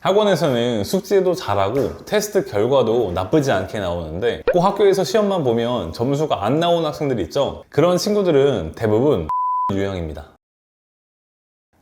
학원에서는 숙제도 잘하고 테스트 결과도 나쁘지 않게 나오는데 꼭 학교에서 시험만 보면 점수가 안 나오는 학생들이 있죠. 그런 친구들은 대부분 유형입니다.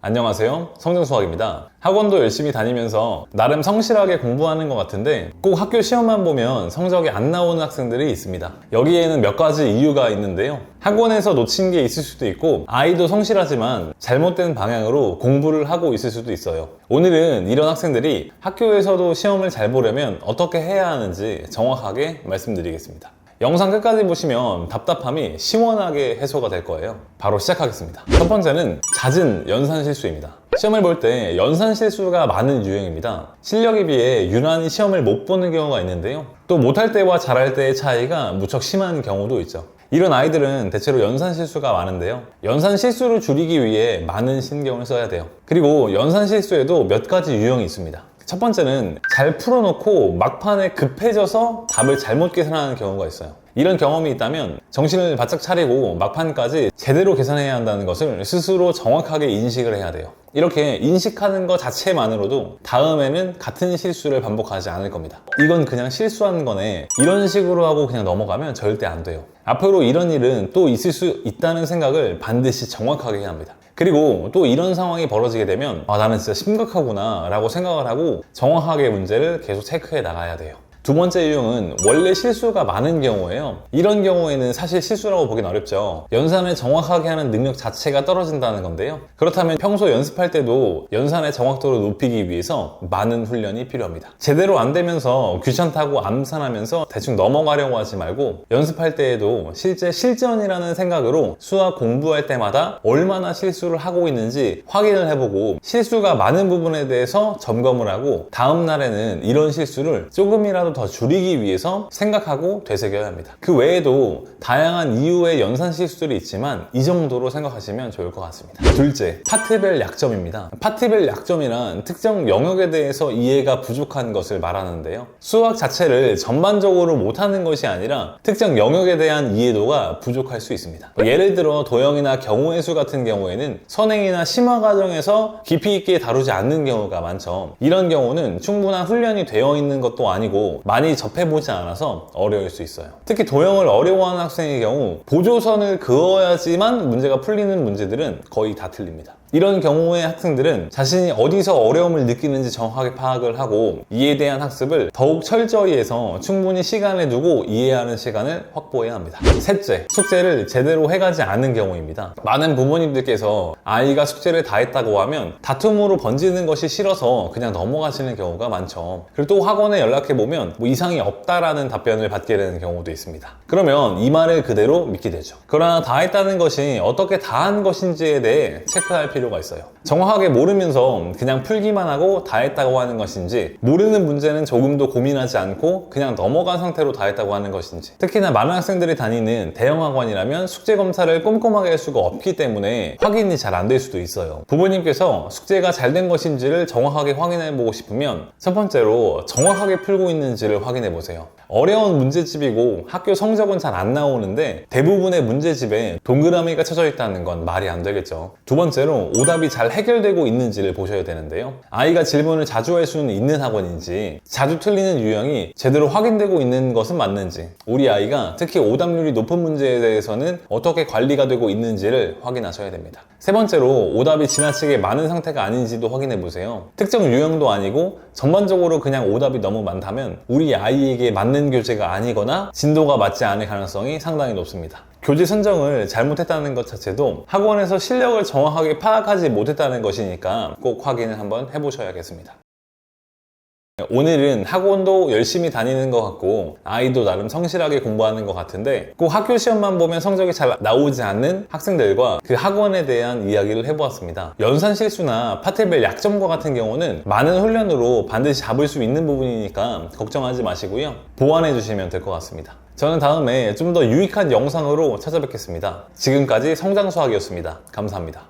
안녕하세요, 성정수학입니다. 학원도 열심히 다니면서 나름 성실하게 공부하는 것 같은데 꼭 학교 시험만 보면 성적이 안 나오는 학생들이 있습니다. 여기에는 몇 가지 이유가 있는데요. 학원에서 놓친 게 있을 수도 있고 아이도 성실하지만 잘못된 방향으로 공부를 하고 있을 수도 있어요. 오늘은 이런 학생들이 학교에서도 시험을 잘 보려면 어떻게 해야 하는지 정확하게 말씀드리겠습니다. 영상 끝까지 보시면 답답함이 시원하게 해소가 될 거예요. 바로 시작하겠습니다. 첫 번째는 잦은 연산 실수입니다. 시험을 볼 때 연산 실수가 많은 유형입니다. 실력에 비해 유난히 시험을 못 보는 경우가 있는데요. 또 못할 때와 잘할 때의 차이가 무척 심한 경우도 있죠. 이런 아이들은 대체로 연산 실수가 많은데요. 연산 실수를 줄이기 위해 많은 신경을 써야 돼요. 그리고 연산 실수에도 몇 가지 유형이 있습니다. 첫 번째는 잘 풀어놓고 막판에 급해져서 답을 잘못 계산하는 경우가 있어요. 이런 경험이 있다면 정신을 바짝 차리고 막판까지 제대로 계산해야 한다는 것을 스스로 정확하게 인식을 해야 돼요. 이렇게 인식하는 것 자체만으로도 다음에는 같은 실수를 반복하지 않을 겁니다. 이건 그냥 실수한 거네, 이런 식으로 하고 그냥 넘어가면 절대 안 돼요. 앞으로 이런 일은 또 있을 수 있다는 생각을 반드시 정확하게 해야 합니다. 그리고 또 이런 상황이 벌어지게 되면 나는 진짜 심각하구나 라고 생각을 하고 정확하게 문제를 계속 체크해 나가야 돼요. 두 번째 유형은 원래 실수가 많은 경우예요. 이런 경우에는 사실 실수라고 보긴 어렵죠. 연산을 정확하게 하는 능력 자체가 떨어진다는 건데요. 그렇다면 평소 연습할 때도 연산의 정확도를 높이기 위해서 많은 훈련이 필요합니다. 제대로 안 되면서 귀찮다고 암산하면서 대충 넘어가려고 하지 말고 연습할 때에도 실제 실전이라는 생각으로 수학 공부할 때마다 얼마나 실수를 하고 있는지 확인을 해보고 실수가 많은 부분에 대해서 점검을 하고 다음 날에는 이런 실수를 조금이라도 더 줄이기 위해서 생각하고 되새겨야 합니다. 그 외에도 다양한 이유의 연산 실수들이 있지만 이 정도로 생각하시면 좋을 것 같습니다. 둘째, 파트별 약점입니다. 파트별 약점이란 특정 영역에 대해서 이해가 부족한 것을 말하는데요. 수학 자체를 전반적으로 못하는 것이 아니라 특정 영역에 대한 이해도가 부족할 수 있습니다. 예를 들어 도형이나 경우의 수 같은 경우에는 선행이나 심화 과정에서 깊이 있게 다루지 않는 경우가 많죠. 이런 경우는 충분한 훈련이 되어 있는 것도 아니고 많이 접해보지 않아서 어려울 수 있어요. 특히 도형을 어려워하는 학생의 경우 보조선을 그어야지만 문제가 풀리는 문제들은 거의 다 틀립니다. 이런 경우의 학생들은 자신이 어디서 어려움을 느끼는지 정확하게 파악을 하고 이에 대한 학습을 더욱 철저히 해서 충분히 시간을 두고 이해하는 시간을 확보해야 합니다. 셋째, 숙제를 제대로 해가지 않는 경우입니다. 많은 부모님들께서 아이가 숙제를 다 했다고 하면 다툼으로 번지는 것이 싫어서 그냥 넘어가시는 경우가 많죠. 그리고 또 학원에 연락해보면 이상이 없다라는 답변을 받게 되는 경우도 있습니다. 그러면 이 말을 그대로 믿게 되죠. 그러나 다 했다는 것이 어떻게 다 한 것인지에 대해 체크할 필요가 있어요. 정확하게 모르면서 그냥 풀기만 하고 다 했다고 하는 것인지, 모르는 문제는 조금도 고민하지 않고 그냥 넘어간 상태로 다 했다고 하는 것인지. 특히나 많은 학생들이 다니는 대형 학원이라면 숙제 검사를 꼼꼼하게 할 수가 없기 때문에 확인이 잘 안 될 수도 있어요. 부모님께서 숙제가 잘 된 것인지를 정확하게 확인해 보고 싶으면 첫 번째로 정확하게 풀고 있는지를 확인해 보세요. 어려운 문제집이고 학교 성적은 잘 안 나오는데 대부분의 문제집에 동그라미가 쳐져 있다는 건 말이 안 되겠죠. 두 번째로 오답이 잘 해결되고 있는지를 보셔야 되는데요. 아이가 질문을 자주 할 수는 있는 학원인지, 자주 틀리는 유형이 제대로 확인되고 있는 것은 맞는지, 우리 아이가 특히 오답률이 높은 문제에 대해서는 어떻게 관리가 되고 있는지를 확인하셔야 됩니다. 세 번째로 오답이 지나치게 많은 상태가 아닌지도 확인해 보세요. 특정 유형도 아니고 전반적으로 그냥 오답이 너무 많다면 우리 아이에게 맞는 교재가 아니거나 진도가 맞지 않을 가능성이 상당히 높습니다. 교재 선정을 잘못했다는 것 자체도 학원에서 실력을 정확하게 파악하지 못했다는 것이니까 꼭 확인을 한번 해보셔야겠습니다. 오늘은 학원도 열심히 다니는 것 같고 아이도 나름 성실하게 공부하는 것 같은데 꼭 학교 시험만 보면 성적이 잘 나오지 않는 학생들과 그 학원에 대한 이야기를 해보았습니다. 연산 실수나 파트별 약점과 같은 경우는 많은 훈련으로 반드시 잡을 수 있는 부분이니까 걱정하지 마시고요, 보완해 주시면 될 것 같습니다. 저는 다음에 좀 더 유익한 영상으로 찾아뵙겠습니다. 지금까지 성장수학이었습니다. 감사합니다.